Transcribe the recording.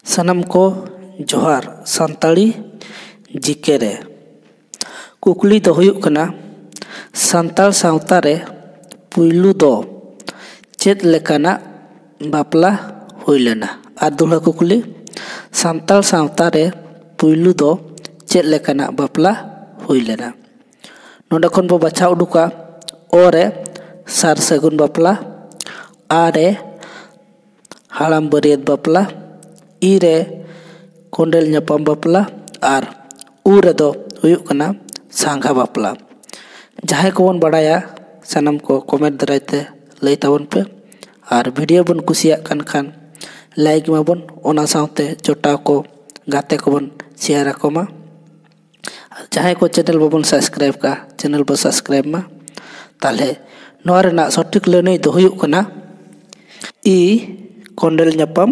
सनम को जोहार सानताड़ी जिके रे कुकली दो हुयुग कना सानताल सावता रे पुइलु दो चेद लेकाना बापला हुई लेना। आर दुल्हा कुकली सानताल सावता रे पुइलु दो चेद लेकाना बापला हुई लेना। नोंडे खन बो बाछा उडुका ओ रे सार सगुन बापला, आ रे हाड़ाम बरियत बापला, ई रे कोंडेल ᱧᱟᱯᱟᱢ बापला और ऊ रे दो हुयुग कना सांघा बापला। जहां को बन बड़ाया सनम को कमेंट दरायते लई ताबन पे और वीडियो बन कुसिया कान खान लाइक माबन ओना सावते जोटाव को गाते को बन शेयर आकोमा। जहां को चैनल बबन सब्सक्राइब का चैनल बो सब्सक्राइब मा ताले नोआ रेना सठिक लैनई दो हुयुग कना ई कोंडेल ᱧᱟᱯᱟᱢ